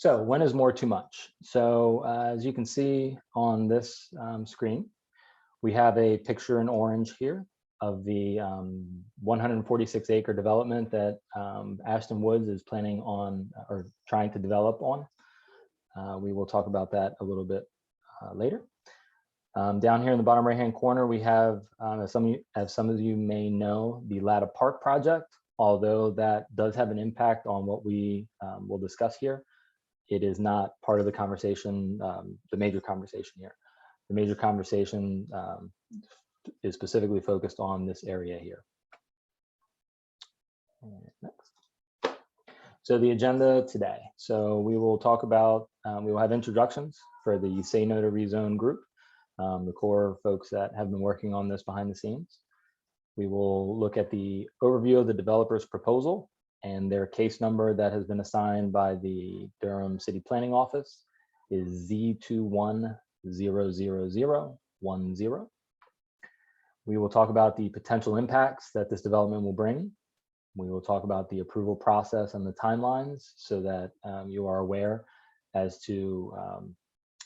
So when is more too much? So as you can see on this screen, we have a picture in orange here of the 146 acre development that Ashton Woods is planning on or trying to develop on. We will talk about that a little bit later. Down here in the bottom right hand corner, we have, as some of you may know, the Latta Park project. Although that does have an impact on what we will discuss here, it is not part of the conversation, the major conversation here. The major conversation is specifically focused on this area here. Next. So the agenda today. So we will talk about, we will have introductions for the Say No to Rezone group, the core folks that have been working on this behind the scenes. We will look at the overview of the developer's proposal and their case number that has been assigned by the Durham City Planning Office is Z2100010. We will talk about the potential impacts that this development will bring. We will talk about the approval process and the timelines so that you are aware as to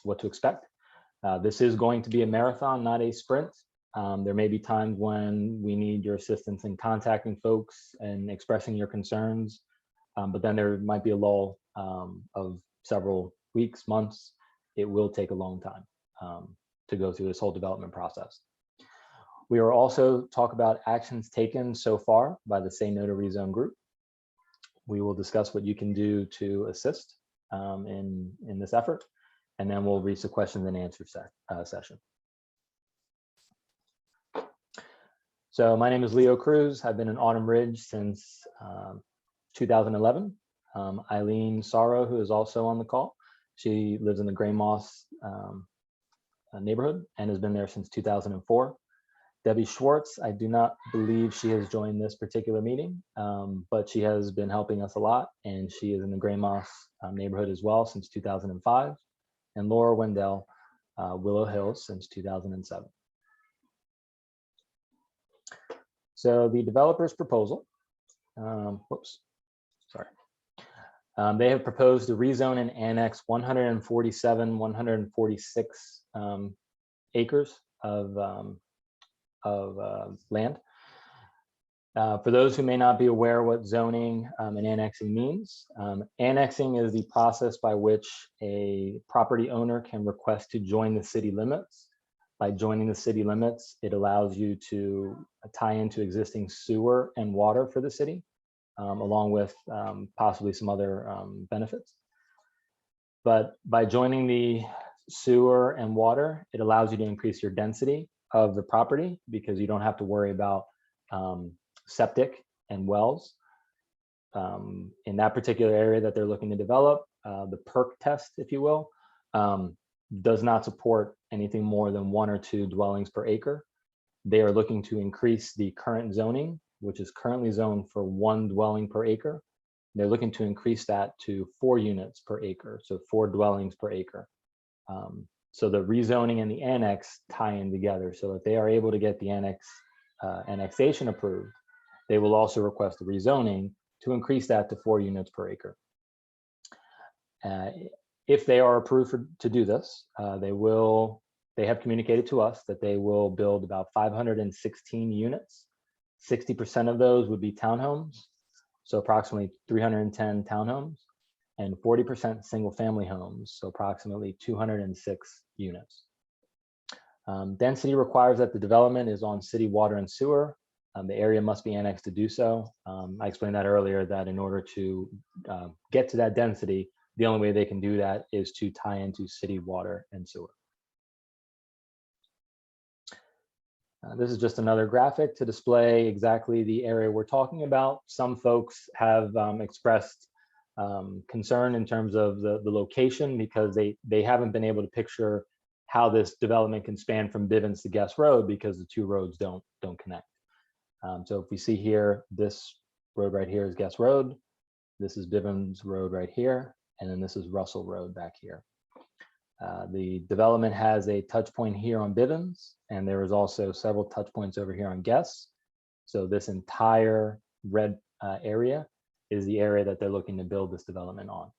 what to expect. This is going to be a marathon, not a sprint. There may be times when we need your assistance in contacting folks and expressing your concerns, but then there might be a lull of several weeks, months. It will take a long time to go through this whole development process. We will also talk about actions taken so far by the Say No to Rezone group. We will discuss what you can do to assist in this effort, and then we'll reach the question and answer session. So my name is Leo Cruz. I've been in Autumn Ridge since 2011. Eileen Sorrow, who is also on the call, she lives in the Gray Moss neighborhood and has been there since 2004. Debbie Schwartz, I do not believe she has joined this particular meeting, but she has been helping us a lot, and she is in the Gray Moss neighborhood as well since 2005. And Laura Wendell, Willow Hills since 2007. So the developer's proposal, whoops, sorry. They have proposed to rezone and annex 146 acres of land. For those who may not be aware what zoning and annexing means, annexing is the process by which a property owner can request to join the city limits. By joining the city limits, it allows you to tie into existing sewer and water for the city, along with possibly some other benefits. But by joining the sewer and water, it allows you to increase your density of the property because you don't have to worry about septic and wells. In that particular area that they're looking to develop, the PERC test, if you will, does not support anything more than 1 or 2 dwellings per acre. They are looking to increase the current zoning, which is currently zoned for 1 dwelling per acre. They're looking to increase that to 4 units per acre, so 4 dwellings per acre. So the rezoning and the annex tie in together. So if they are able to get the annexation approved, they will also request the rezoning to increase that to 4 units per acre. If they are approved to do this, they have communicated to us that they will build about 516 units. 60% of those would be townhomes, so approximately 310 townhomes, and 40% single family homes, so approximately 206 units. Density requires that the development is on city water and sewer. The area must be annexed to do so. I explained that earlier, that in order to get to that density, the only way they can do that is to tie into city water and sewer. This is just another graphic to display exactly the area we're talking about. Some folks have expressed concern in terms of the location because they haven't been able to picture how this development can span from Bivens to Guest Road because the 2 roads don't connect. So if we see here, this road right here is Guest Road. This is Bivens Road right here. And then this is Russell Road back here. The development has a touch point here on Bivens, and there is also several touch points over here on Guest. So this entire red area is the area that they're looking to build this development on.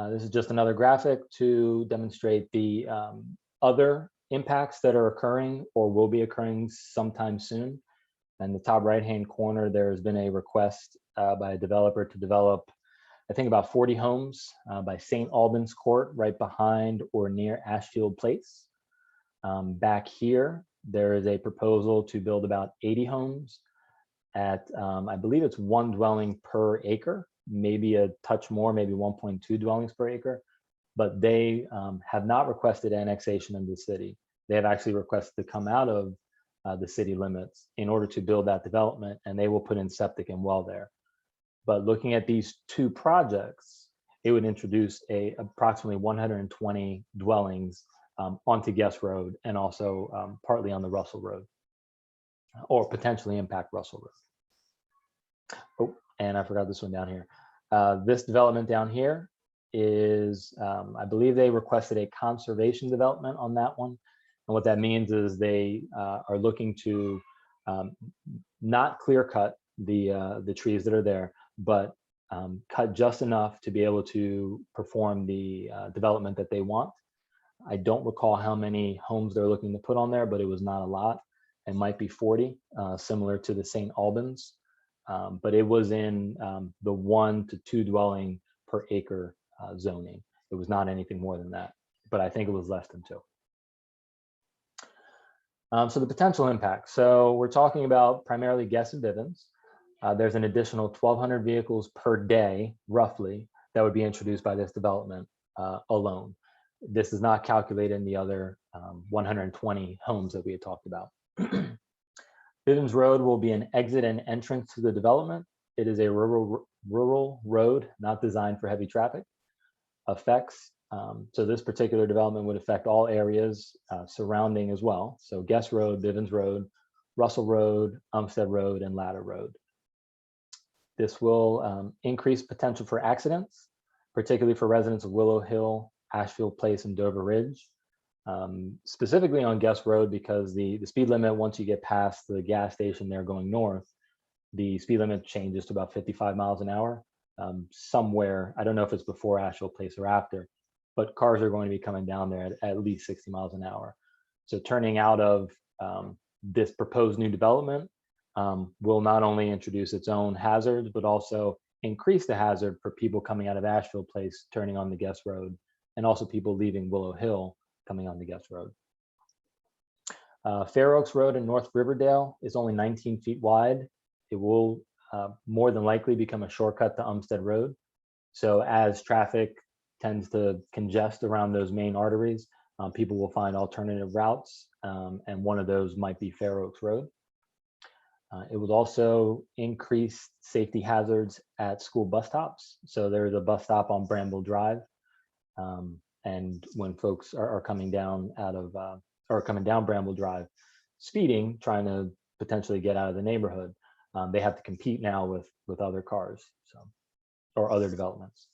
This is just another graphic to demonstrate the other impacts that are occurring or will be occurring sometime soon. In the top right-hand corner, there has been a request by a developer to develop, I think, about 40 homes by St. Albans Court, right behind or near Ashfield Place. Back here, there is a proposal to build about 80 homes at, I believe it's 1 dwelling per acre, maybe a touch more, maybe 1.2 dwellings per acre. But they have not requested annexation of the city. They have actually requested to come out of the city limits in order to build that development, and they will put in septic and well there. But looking at these two projects, it would introduce approximately 120 dwellings onto Guest Road and also partly on the Russell Road, or potentially impact Russell Road. Oh, and I forgot this one down here. This development down here is, I believe they requested a conservation development on that one. And what that means is they are looking to not clear cut the trees that are there, but cut just enough to be able to perform the development that they want. I don't recall how many homes they're looking to put on there, but it was not a lot. It might be 40, similar to the St. Albans, but it was in the 1 to 2 dwelling per acre zoning. It was not anything more than that, but I think it was less than 2. So the potential impact. So we're talking about primarily Guest and Bivens. There's an additional 1,200 vehicles per day, roughly, that would be introduced by this development alone. This is not calculated in the other 120 homes that we had talked about. Bivens Road will be an exit and entrance to the development. It is a rural road, not designed for heavy traffic. Effects. So this particular development would affect all areas surrounding as well. So Guest Road, Bivens Road, Russell Road, Umstead Road, and Ladder Road. This will increase potential for accidents, particularly for residents of Willow Hill, Ashfield Place, and Dover Ridge. Specifically on Guest Road, because the speed limit, once you get past the gas station there going north, the speed limit changes to about 55 miles an hour. Somewhere, I don't know if it's before Ashfield Place or after, but cars are going to be coming down there at least 60 miles an hour. So turning out of this proposed new development will not only introduce its own hazards, but also increase the hazard for people coming out of Ashfield Place, turning on the Guest Road, and also people leaving Willow Hill, coming on the Guest Road. Fair Oaks Road in North Riverdale is only 19 feet wide. It will more than likely become a shortcut to Umstead Road. So as traffic tends to congest around those main arteries, people will find alternative routes, and one of those might be Fair Oaks Road. It would also increase safety hazards at school bus stops. So there's a bus stop on Bramble Drive, and when folks are coming down out of or coming down Bramble Drive, speeding, trying to potentially get out of the neighborhood, they have to compete now with other cars, so, or other developments.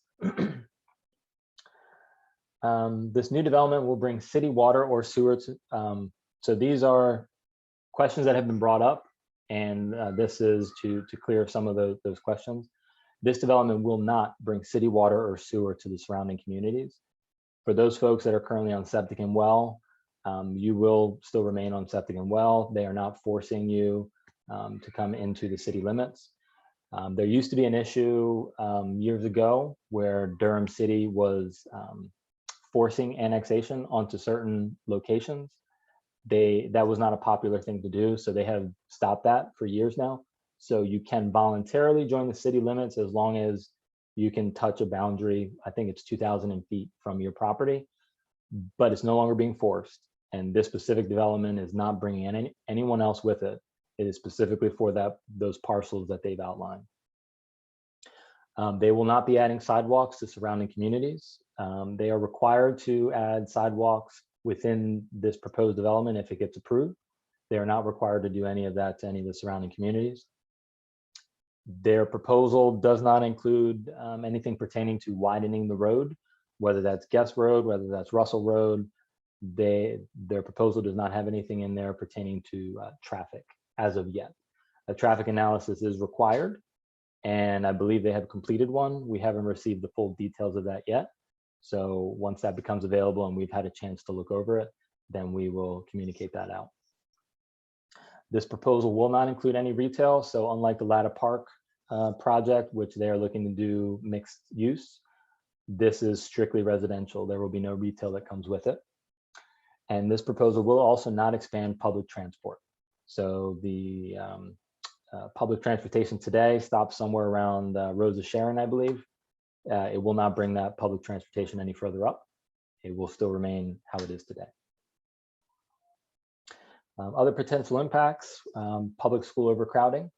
This new development will bring city water or sewer to, so these are questions that have been brought up, and this is to clear some of those questions. This development will not bring city water or sewer to the surrounding communities. For those folks that are currently on septic and well, you will still remain on septic and well. They are not forcing you to come into the city limits. There used to be an issue years ago where Durham City was forcing annexation onto certain locations. That was not a popular thing to do, so they have stopped that for years now. So you can voluntarily join the city limits as long as you can touch a boundary. I think it's 2,000 feet from your property, but it's no longer being forced. And this specific development is not bringing anyone else with it. It is specifically for those parcels that they've outlined. They will not be adding sidewalks to surrounding communities. They are required to add sidewalks within this proposed development if it gets approved. They are not required to do any of that to any of the surrounding communities. Their proposal does not include anything pertaining to widening the road, whether that's Guest Road, whether that's Russell Road. Their proposal does not have anything in there pertaining to traffic as of yet. A traffic analysis is required, and I believe they have completed one. We haven't received the full details of that yet, So once that becomes available and we've had a chance to look over it, then we will communicate that out. This proposal will not include any retail. So unlike the Latta Park project, which they are looking to do mixed use, this is strictly residential. There will be no retail that comes with it. And this proposal will also not expand public transport. So the public transportation today stops somewhere around Rosa Sharon, I believe. It will not bring that public transportation any further up. It will still remain how it is today. Other potential impacts, public school overcrowding,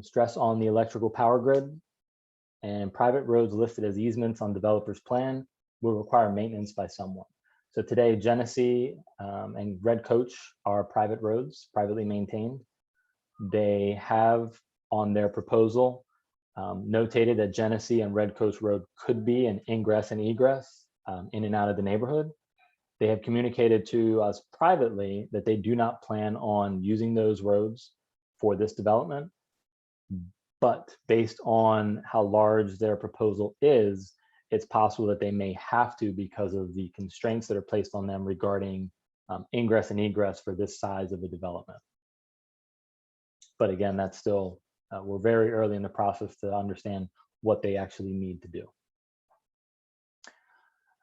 stress on the electrical power grid, and private roads listed as easements on developer's plan will require maintenance by someone. So today, Genesee and Red Coach are private roads, privately maintained. They have on their proposal notated that Genesee and Red Coach Road could be an ingress and egress in and out of the neighborhood. They have communicated to us privately that they do not plan on using those roads for this development. But based on how large their proposal is, it's possible that they may have to because of the constraints that are placed on them regarding ingress and egress for this size of a development. But again, that's still, we're very early in the process to understand what they actually need to do.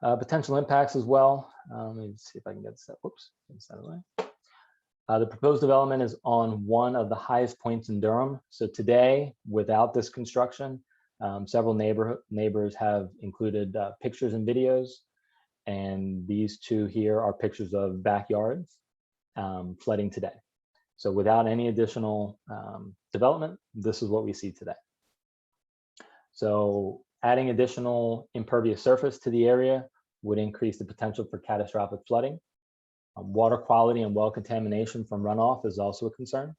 Potential impacts as well. Let me see if I can get this, whoops, get this out of the way. The proposed development is on one of the highest points in Durham. So today, without this construction, several neighbors have included pictures and videos. And these two here are pictures of backyards flooding today. So without any additional development, this is what we see today. So adding additional impervious surface to the area would increase the potential for catastrophic flooding. Water quality and well contamination from runoff is also a concern.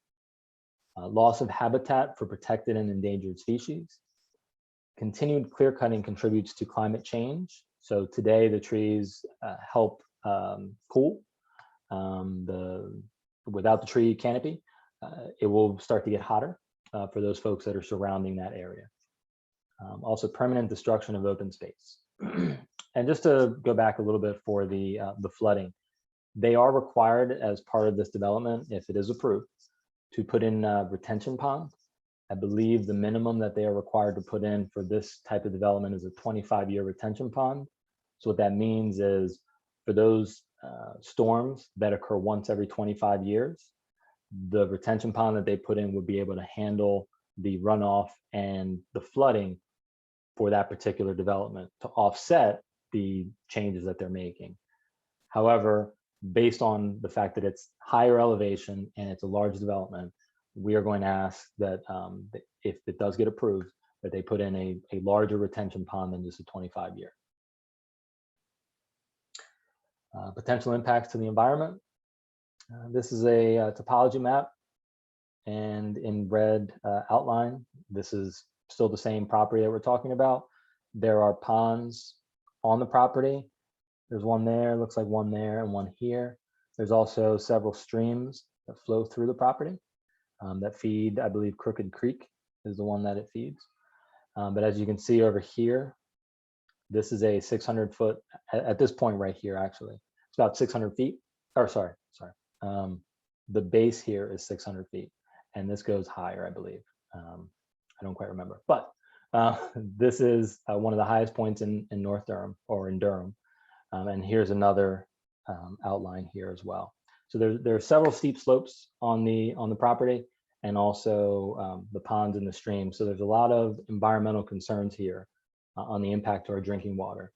Loss of habitat for protected and endangered species. Continued clear cutting contributes to climate change. So today the trees help cool. Without the tree canopy, it will start to get hotter for those folks that are surrounding that area. Also permanent destruction of open space. And just to go back a little bit for the flooding, they are required as part of this development, if it is approved, to put in retention ponds. I believe the minimum that they are required to put in for this type of development is a 25-year retention pond. So what that means is for those storms that occur once every 25 years, the retention pond that they put in would be able to handle the runoff and the flooding for that particular development to offset the changes that they're making. However, based on the fact that it's higher elevation and it's a large development, we are going to ask that if it does get approved, that they put in a larger retention pond than just a 25-year. Potential impacts to the environment. This is a topology map, and in red outline, this is still the same property that we're talking about. There are ponds on the property. There's one there, looks like one there, and one here. There's also several streams that flow through the property that feed, I believe, Crooked Creek is the one that it feeds. But as you can see over here, this is a 600-foot, at this point right here, actually, it's about 600 feet, or sorry. The base here is 600 feet, and this goes higher, I believe. I don't quite remember, but this is one of the highest points in North Durham, or in Durham. And here's another outline here as well. So there are several steep slopes on the property, and also the ponds and the streams. So there's a lot of environmental concerns here on the impact to our drinking water.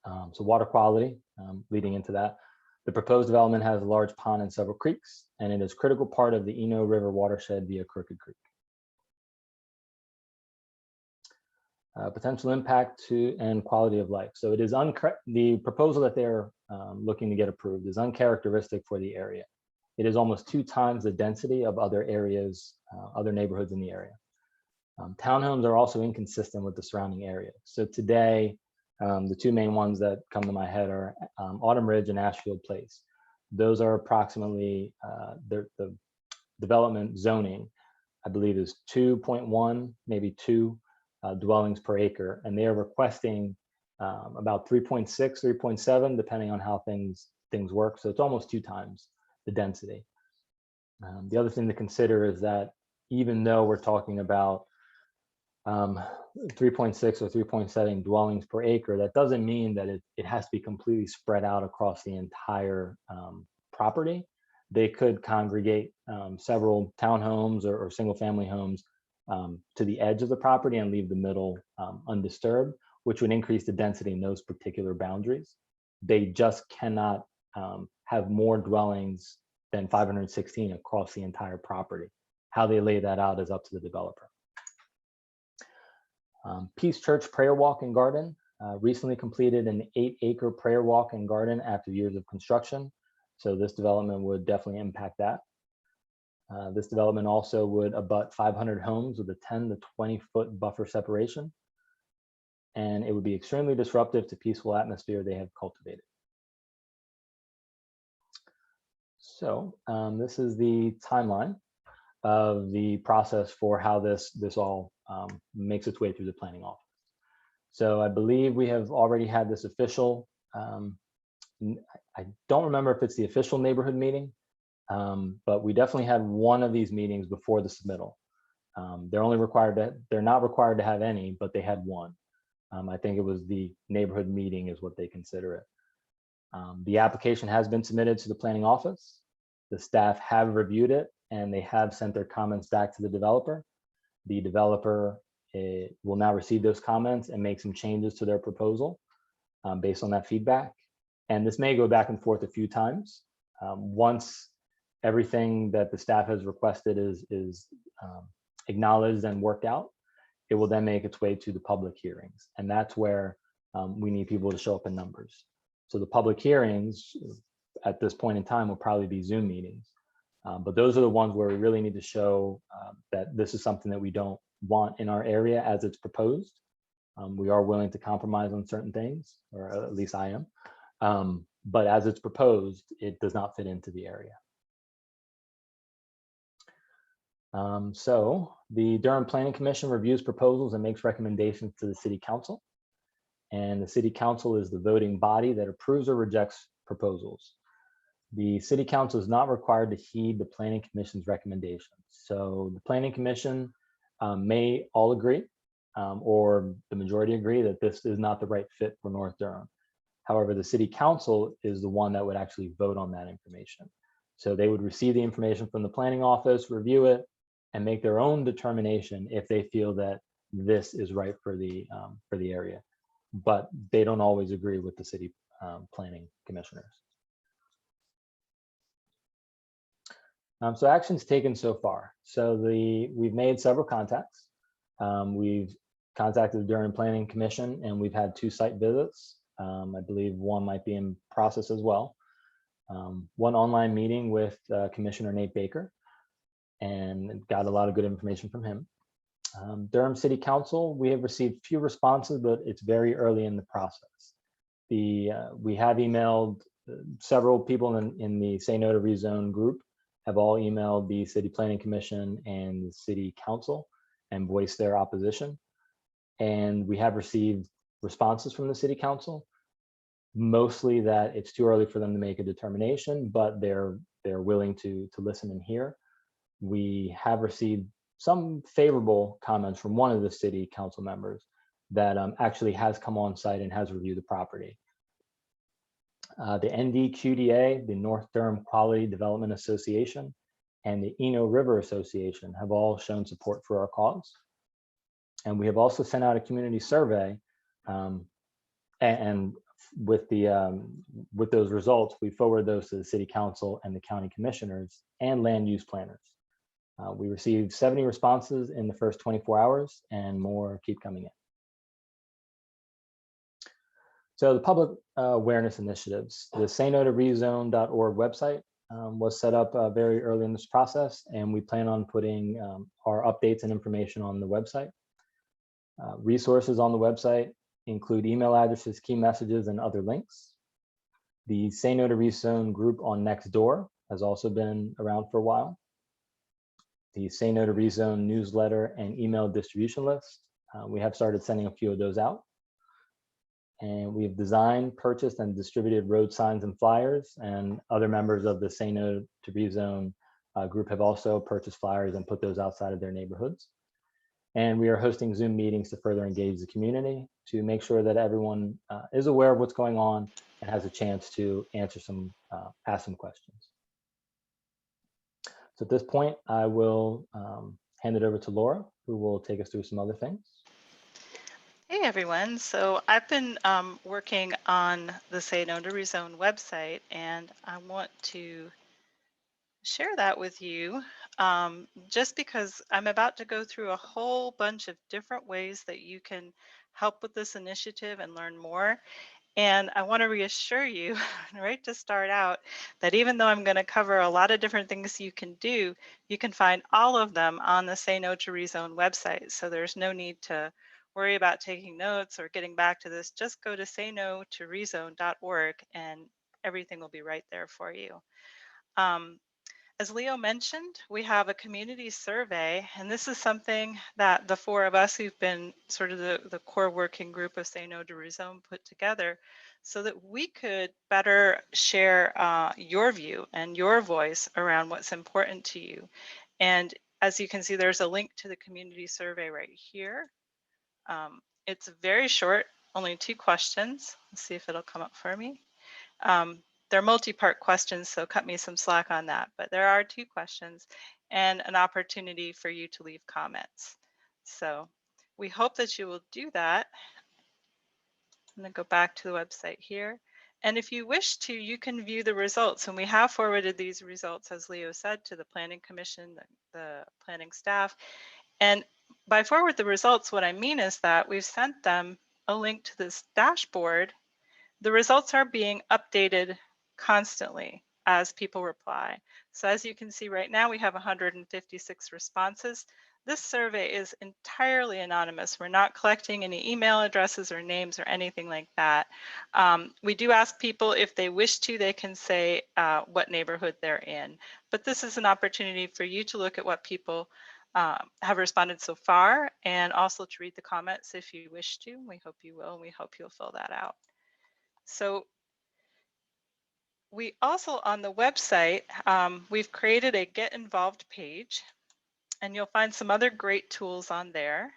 So water quality, leading into that. The proposed development has a large pond and several creeks, and it is a critical part of the Eno River watershed via Crooked Creek. Potential impact to and quality of life. So it is the proposal that they're looking to get approved is uncharacteristic for the area. It is almost 2 times the density of other areas, other neighborhoods in the area. Townhomes are also inconsistent with the surrounding area. So today, the 2 main ones that come to my head are Autumn Ridge and Ashfield Place. Those are approximately, the development zoning, I believe, is 2.1, maybe 2 dwellings per acre, and they are requesting about 3.6, 3.7, depending on how things work. So it's almost 2 times the density. The other thing to consider is that even though we're talking about 3.6 or 3.7 dwellings per acre, that doesn't mean that it has to be completely spread out across the entire property. They could congregate several townhomes or single family homes to the edge of the property and leave the middle undisturbed, which would increase the density in those particular boundaries. They just cannot have more dwellings than 516 across the entire property. How they lay that out is up to the developer. Peace Church Prayer Walk and Garden recently completed an 8-acre prayer walk and garden after years of construction. So this development would definitely impact that. This development also would abut 500 homes with a 10 to 20 foot buffer separation. And it would be extremely disruptive to peaceful atmosphere they have cultivated. So this is the timeline of the process for how this all makes its way through the planning office. So I believe we have already had this official, I don't remember if it's the official neighborhood meeting, but we definitely had one of these meetings before the submittal. They're not required to have any, but they had one. I think it was the neighborhood meeting is what they consider it. The application has been submitted to the planning office. The staff have reviewed it and they have sent their comments back to the developer. The developer will now receive those comments and make some changes to their proposal based on that feedback. And this may go back and forth a few times. Once everything that the staff has requested is acknowledged and worked out, it will then make its way to the public hearings. And that's where we need people to show up in numbers. So the public hearings at this point in time will probably be Zoom meetings. But those are the ones where we really need to show that this is something that we don't want in our area as it's proposed. We are willing to compromise on certain things, or at least I am. But as it's proposed, it does not fit into the area. So the Durham Planning Commission reviews proposals and makes recommendations to the City Council. And the City Council is the voting body that approves or rejects proposals. The City Council is not required to heed the Planning Commission's recommendations. So the Planning Commission may all agree, or the majority agree that this is not the right fit for North Durham. However, the City Council is the one that would actually vote on that information. So they would receive the information from the planning office, review it, and make their own determination if they feel that this is right for the area. But they don't always agree with the city planning commissioners. So actions taken so far. So we've made several contacts. We've contacted the Durham Planning Commission and we've had 2 site visits. I believe one might be in process as well. One online meeting with Commissioner Nate Baker and got a lot of good information from him. Durham City Council, we have received few responses, but it's very early in the process. We have emailed several people in the Say No to Rezone group have all emailed the City Planning Commission and the City Council and voiced their opposition. And we have received responses from the City Council, mostly that it's too early for them to make a determination, but they're willing to listen and hear. We have received some favorable comments from one of the City Council members that actually has come on site and has reviewed the property. The NDQDA, the North Durham Quality Development Association, and the Eno River Association have all shown support for our cause. And we have also sent out a community survey, and with those results, we forward those to the City Council and the County Commissioners and land use planners. We received 70 responses in the first 24 hours and more keep coming in. So the public awareness initiatives, the sayno2rezone.org website was set up very early in this process, and we plan on putting our updates and information on the website. Resources on the website include email addresses, key messages, and other links. The Say No to Rezone group on Nextdoor has also been around for a while. The Say No to Rezone newsletter and email distribution list, we have started sending a few of those out. And we've designed, purchased, and distributed road signs and flyers, and other members of the Say No to Rezone group have also purchased flyers and put those outside of their neighborhoods. And we are hosting Zoom meetings to further engage the community to make sure that everyone is aware of what's going on and has a chance to answer ask some questions. So at this point, I will hand it over to Laura, who will take us through some other things. Hey everyone, so I've been working on the Say No to Rezone website, and I want to share that with you just because I'm about to go through a whole bunch of different ways that you can help with this initiative and learn more. And I want to reassure you, right to start out, that even though I'm going to cover a lot of different things you can do, you can find all of them on the Say No to Rezone website. So there's no need to worry about taking notes or getting back to this. Just go to sayno2rezone.org and everything will be right there for you. As Leo mentioned, we have a community survey, and this is something that the four of us who've been sort of the core working group of Say No to Rezone put together so that we could better share your view and your voice around what's important to you. And as you can see, there's a link to the community survey right here. It's very short, only 2 questions. Let's see if it'll come up for me. They're multi-part questions, so cut me some slack on that. But there are 2 questions and an opportunity for you to leave comments. So we hope that you will do that. I'm going to go back to the website here. And if you wish to, you can view the results. And we have forwarded these results, as Leo said, to the Planning Commission, the planning staff. And by forward the results, what I mean is that we've sent them a link to this dashboard. The results are being updated constantly as people reply. So as you can see right now, we have 156 responses. This survey is entirely anonymous. We're not collecting any email addresses or names or anything like that. We do ask people if they wish to, they can say what neighborhood they're in. But this is an opportunity for you to look at what people have responded so far, and also to read the comments if you wish to. We hope you will, and we hope you'll fill that out. So we also, on the website, we've created a Get Involved page, and you'll find some other great tools on there.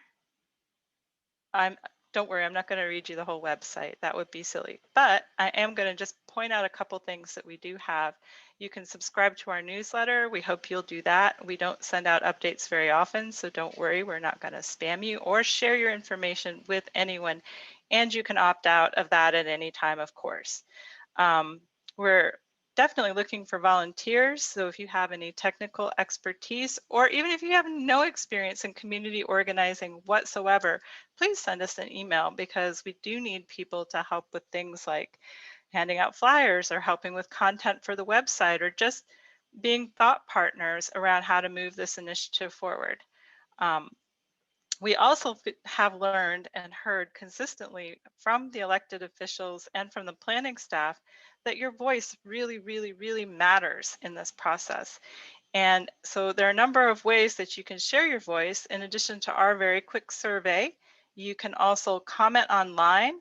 Don't worry, I'm not going to read you the whole website. That would be silly. But I am going to just point out a couple things that we do have. You can subscribe to our newsletter. We hope you'll do that. We don't send out updates very often, so don't worry. We're not going to spam you or share your information with anyone. And you can opt out of that at any time, of course. We're definitely looking for volunteers. So if you have any technical expertise, or even if you have no experience in community organizing whatsoever, please send us an email, because we do need people to help with things like handing out flyers or helping with content for the website, or just being thought partners around how to move this initiative forward. We also have learned and heard consistently from the elected officials and from the planning staff that your voice really, really, really matters in this process. And so there are a number of ways that you can share your voice. In addition to our very quick survey, you can also comment online.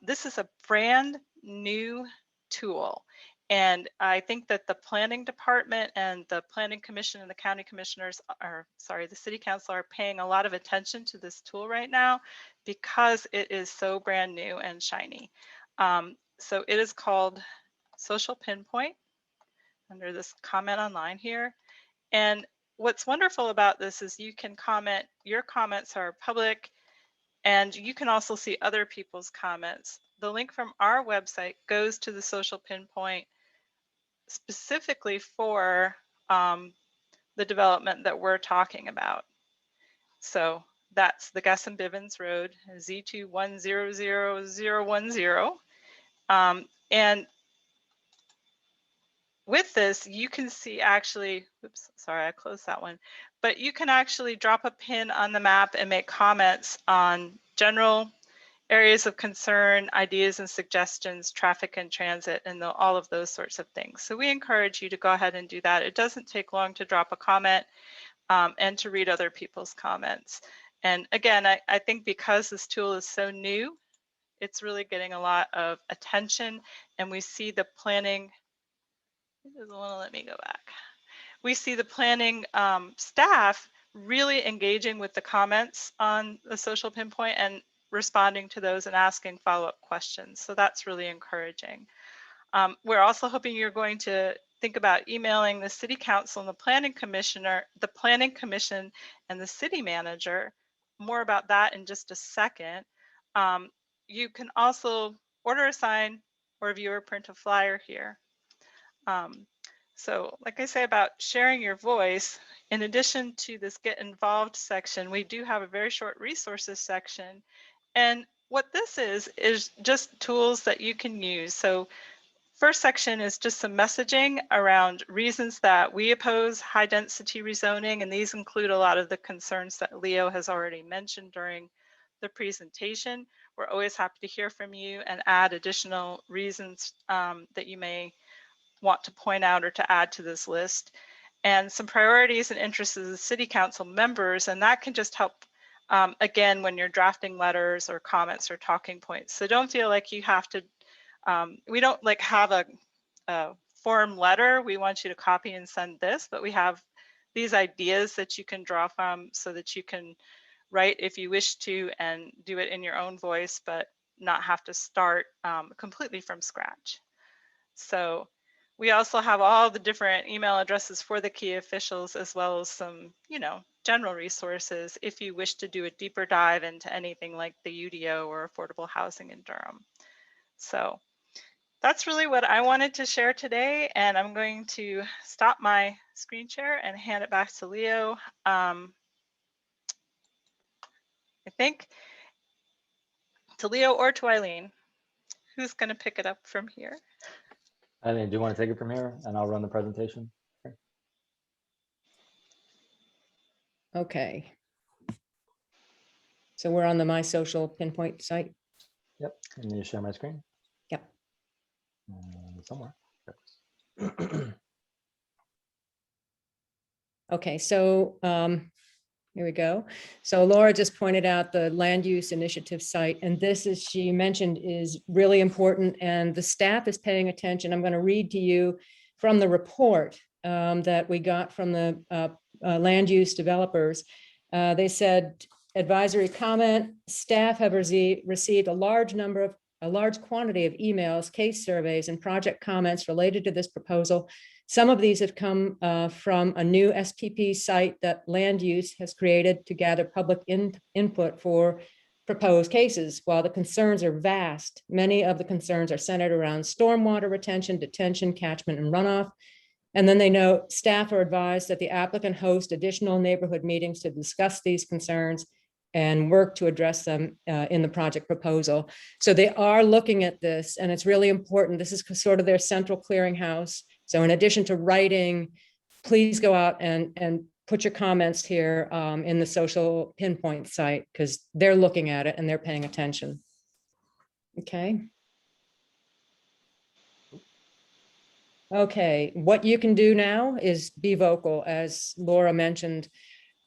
This is a brand new tool. And I think that the planning department and the planning commission and the county commissioners the city council are paying a lot of attention to this tool right now, because it is so brand new and shiny. So it is called Social Pinpoint under this comment online here. And what's wonderful about this is you can comment, your comments are public, and you can also see other people's comments. The link from our website goes to the Social Pinpoint specifically for the development that we're talking about. So that's the Gus and Bivens Road, Z2100010. And with this, you can see actually, oops, sorry, I closed that one, but you can actually drop a pin on the map and make comments on general areas of concern, ideas and suggestions, traffic and transit, and all of those sorts of things. So we encourage you to go ahead and do that. It doesn't take long to drop a comment and to read other people's comments. And again, I think because this tool is so new, it's really getting a lot of attention, and we see the planning, it doesn't want to let me go back. We see the planning staff really engaging with the comments on the social pinpoint and responding to those and asking follow-up questions. So that's really encouraging. We're also hoping you're going to think about emailing the city council and the planning commissioner, the planning commission and the city manager. More about that in just a second. You can also order a sign or view or print a flyer here. So like I say about sharing your voice, in addition to this get involved section, we do have a very short resources section. And what this is just tools that you can use. So first section is just some messaging around reasons that we oppose high density rezoning. And these include a lot of the concerns that Leo has already mentioned during the presentation. We're always happy to hear from you and add additional reasons that you may want to point out or to add to this list, and some priorities and interests of the city council members. And that can just help, again, when you're drafting letters or comments or talking points. So don't feel like you have to, we don't like have a form letter. We want you to copy and send this, but we have these ideas that you can draw from so that you can write if you wish to and do it in your own voice, but not have to start completely from scratch. So we also have all the different email addresses for the key officials, as well as some, general resources if you wish to do a deeper dive into anything like the UDO or affordable housing in Durham. So that's really what I wanted to share today. And I'm going to stop my screen share and hand it back to Leo. I think to Leo or to Eileen. Who's going to pick it up from here? Eileen, do you want to take it from here and I'll run the presentation? Okay. So we're on the My Social Pinpoint site. Yep. And then you share my screen? Yep. Somewhere. Okay, so here we go. So Laura just pointed out the land use initiative site, and this, as she mentioned, is really important, and the staff is paying attention. I'm going to read to you from the report that we got from the land use developers. They said, advisory comment, staff have received a large quantity of emails, case surveys, and project comments related to this proposal. Some of these have come from a new SPP site that land use has created to gather public input for proposed cases. While the concerns are vast, many of the concerns are centered around stormwater retention, detention, catchment, and runoff. And then they note staff are advised that the applicant host additional neighborhood meetings to discuss these concerns and work to address them in the project proposal. So they are looking at this, and it's really important. This is sort of their central clearinghouse. So in addition to writing, please go out and put your comments here in the social pinpoint site, because they're looking at it and they're paying attention. Okay. Okay, what you can do now is be vocal, as Laura mentioned.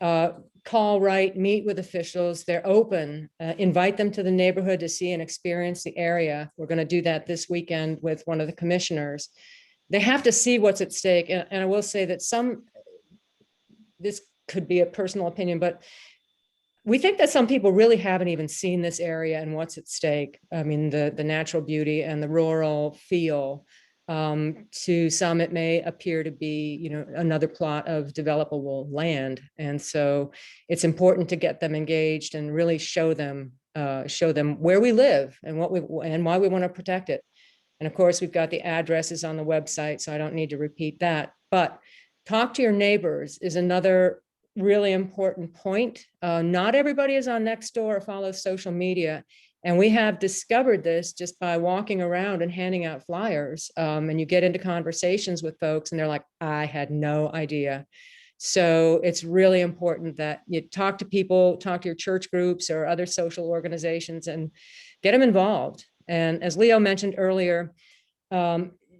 Call, write, meet with officials. They're open. Invite them to the neighborhood to see and experience the area. We're going to do that this weekend with one of the commissioners. They have to see what's at stake. And I will say that this could be a personal opinion, but we think that some people really haven't even seen this area and what's at stake. I mean, the natural beauty and the rural feel. To some, it may appear to be, another plot of developable land. And so it's important to get them engaged and really show them where we live and why we want to protect it. And of course, we've got the addresses on the website, so I don't need to repeat that. But talk to your neighbors is another really important point. Not everybody is on Nextdoor or follows social media. And we have discovered this just by walking around and handing out flyers. And you get into conversations with folks and they're like, I had no idea. So it's really important that you talk to people, talk to your church groups or other social organizations and get them involved. And as Leo mentioned earlier,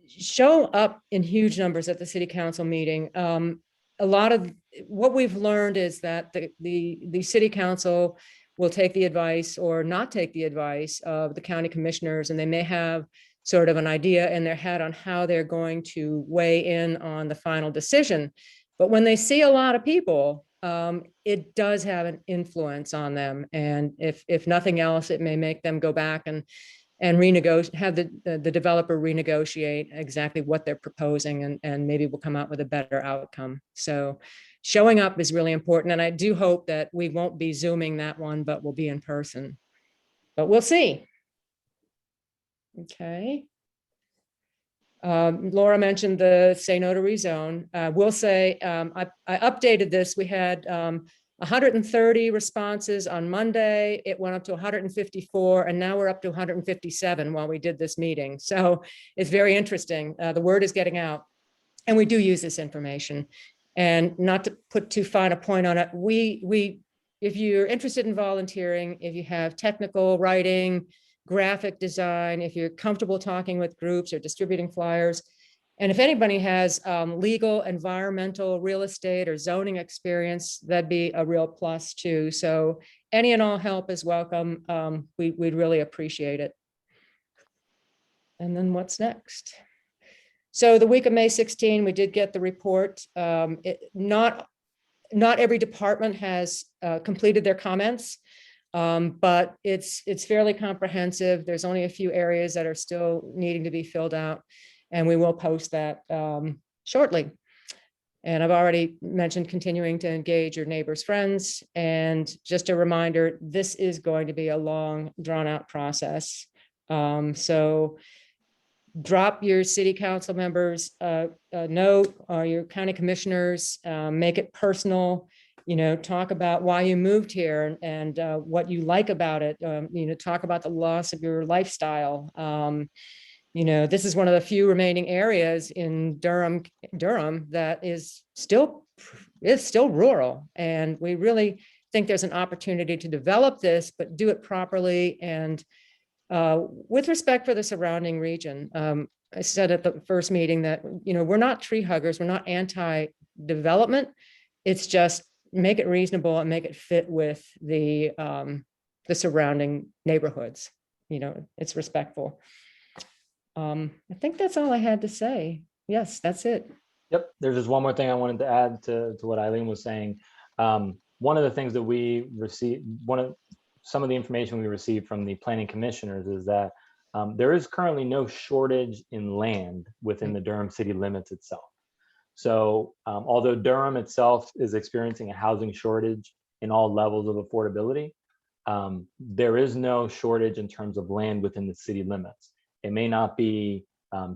show up in huge numbers at the city council meeting. A lot of what we've learned is that the city council will take the advice or not take the advice of the county commissioners, and they may have sort of an idea in their head on how they're going to weigh in on the final decision. But when they see a lot of people, it does have an influence on them. And if nothing else, it may make them go back and renegotiate, have the developer renegotiate exactly what they're proposing, and maybe we'll come out with a better outcome. So showing up is really important. And I do hope that we won't be Zooming that one, but we'll be in person. But we'll see. Okay. Laura mentioned the Say No to Rezone. We'll say, I updated this. We had 130 responses on Monday. It went up to 154, and now we're up to 157 while we did this meeting. So it's very interesting. The word is getting out, and we do use this information. And not to put too fine a point on it, if you're interested in volunteering, if you have technical writing, graphic design, if you're comfortable talking with groups or distributing flyers, and if anybody has legal, environmental, real estate, or zoning experience, that'd be a real plus too. So any and all help is welcome. We'd really appreciate it. And then what's next? So the week of May 16, we did get the report. Not every department has completed their comments, but it's fairly comprehensive. There's only a few areas that are still needing to be filled out, and we will post that shortly. And I've already mentioned continuing to engage your neighbors, friends, and just a reminder, this is going to be a long, drawn-out process. So drop your city council members a note, or your county commissioners, make it personal, talk about why you moved here and what you like about it, talk about the loss of your lifestyle. This is one of the few remaining areas in Durham that is still rural. And we really think there's an opportunity to develop this, but do it properly and with respect for the surrounding region. I said at the first meeting that, we're not tree huggers, we're not anti-development. It's just make it reasonable and make it fit with the surrounding neighborhoods. It's respectful. I think that's all I had to say. Yes, that's it. Yep. There's just one more thing I wanted to add to what Eileen was saying. One of the things that we received, some of the information we received from the planning commissioners is that there is currently no shortage in land within the Durham city limits itself. So although Durham itself is experiencing a housing shortage in all levels of affordability, there is no shortage in terms of land within the city limits. It may not be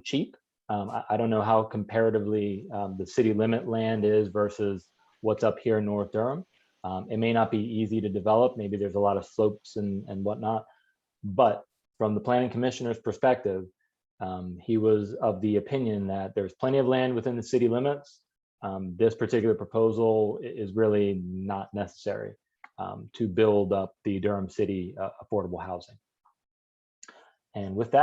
cheap. I don't know how comparatively the city limit land is versus what's up here in North Durham. It may not be easy to develop. Maybe there's a lot of slopes and whatnot. But from the planning commissioner's perspective, he was of the opinion that there's plenty of land within the city limits. This particular proposal is really not necessary to build up the Durham city affordable housing. And with that,